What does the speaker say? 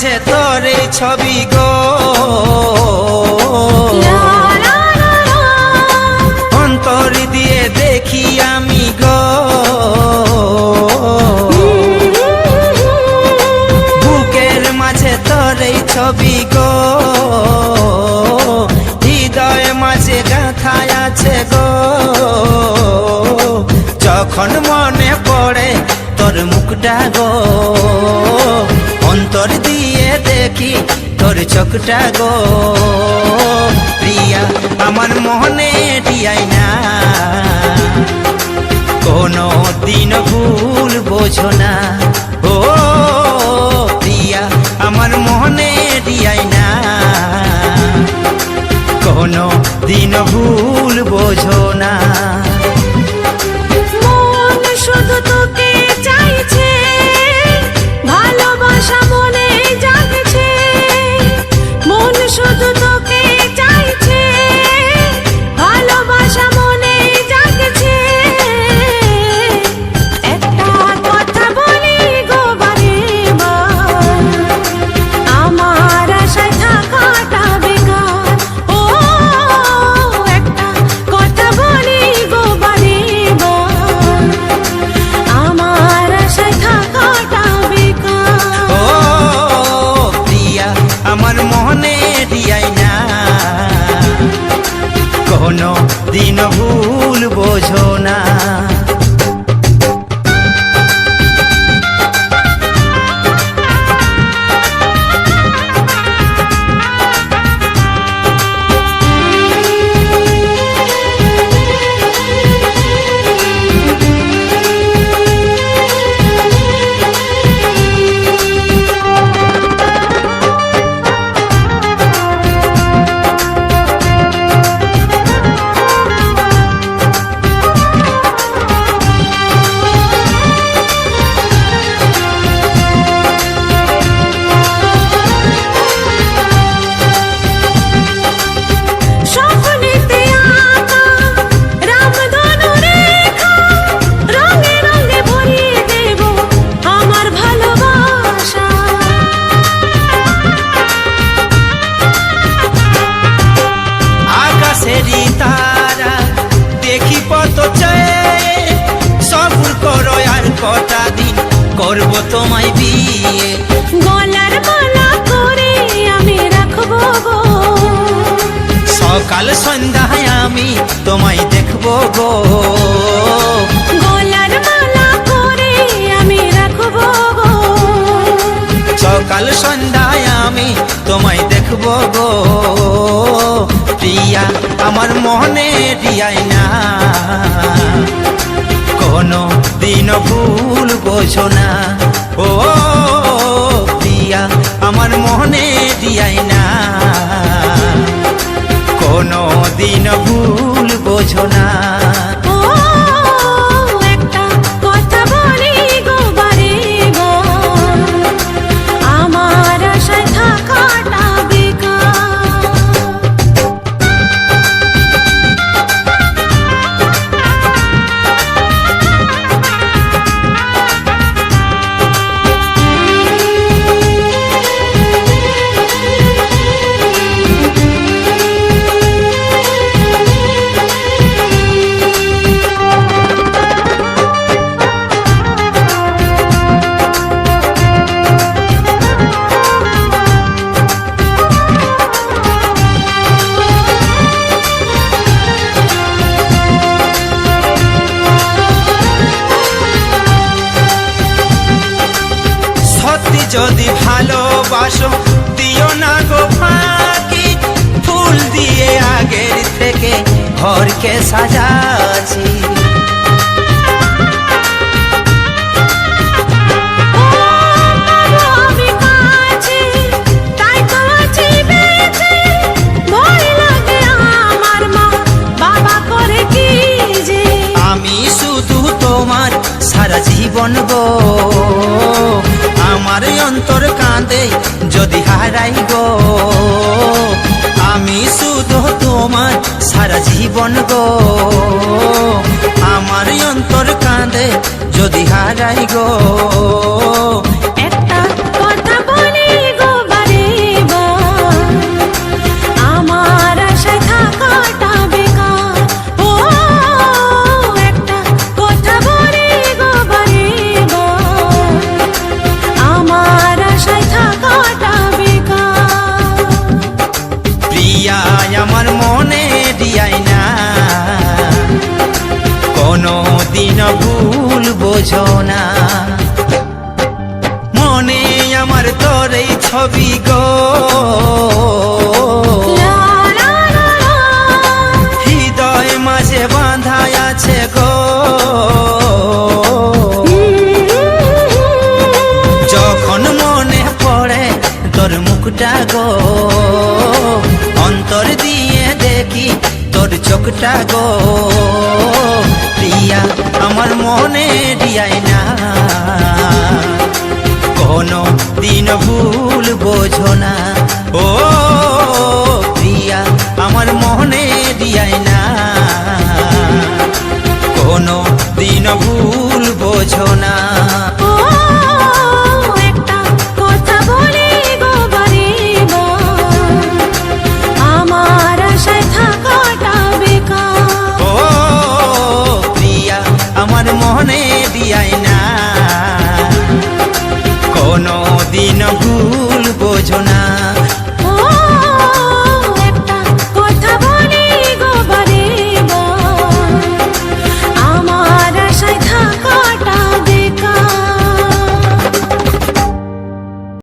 মাঝে তোর এই ছবি গো, অন্তর দিয়ে দেখি আমি গো, বুকের মাঝে তোর এই ছবি গো, হৃদয় মাঝে গাঁথায় আছে গো। যখন মনে পড়ে তোর মুখটা গো, অন্তর দিয়ে দেখি তোর চোখটা গো। প্রিয়া আমার মনে দিয়াই না, কোনো দিন ভুল বোঝো না। ও প্রিয়া আমার মনে দিয়াই না, কোনো দিন ভুল বোঝো না। মন শুধু তোকে চাইছে, ভালোবাসা মনে জাগছে। মন শুধু তোকে চাইছে, ভালোবাসা মনে জাগছে। একটা কথা বলি গো বারে বার, আমার আশায় থাকাটা বেকার। ও একটা কথা বলি গো বারে বার, আমার আশায় থাকাটা বেকার। ও প্রিয়া আমার মনে দিয়াই না, কোনো দিন ভুল বোঝো না। স্বপ্নেতে আঁকা রামধনু রেখা, রঙে রঙে ভরিয়ে দেব আমার ভালোবাসা। আকাশেরই তারা দেখি পথ চেয়ে, সবুর করো আর কটা দিন করব তোমায় বিয়ে। গলার মালা করে আমি রাখবো গো, সকাল সন্ধ্যায় আমি তোমায় দেখবো গো। গলার মালা করে আমি রাখবো গো। সকাল সন্ধ্যায় আমি তোমায় দেখবো গো। প্রিয়া আমার মনে দিয়াই না, কোনো দিন ভুল বোঝো না। ও প্রিয়া আমার মনে দিয়াই না, কোনো দিন ভুল বোঝো না। ও একটা কথা বলি গো বারে বার, আমার আশায় থাকাটা বেকার। সত্যি যদি ভালোবাসো দিও না গো ফাঁকি, ফুল দিয়ে আগের থেকে ঘরকে সাজাচ্ছি। আমি কাছে তাই তো আছি বেঁচে, ভয় লাগে আমার মা বাবা করে কি যে। আমি শুধু তোমার সারা জীবন গো, আমার অন্তর কাঁদে যদি হারাই গো। আমি শুধু তোমার সারা জীবন গো, আমার অন্তর কাঁদে যদি হারাই গো। একটা কথা বলি গো দিন ভুল বোঝো না মনে আমার তোর এই ছবি গো লা লা লা লা। হৃদয় মাঝে বাঁধা আছে গো যখন মনে পড়ে তোর মুখটা গো অন্তর দিয়ে দেখি তোর চোখটা গো প্রিয়া আমার মনে দিয়াই না কোনো দিন ভুল বোঝো না ও প্রিয়া আমার মনে দিয়াই না কোনো দিন ভুল বোঝো না ও একটা কথা বলি গো বারেবার, আমার আশায় থাকাটা বেকার। ও প্রিয়া আমার মনে দিয়াই না কোনো দিন ভুল বোঝো না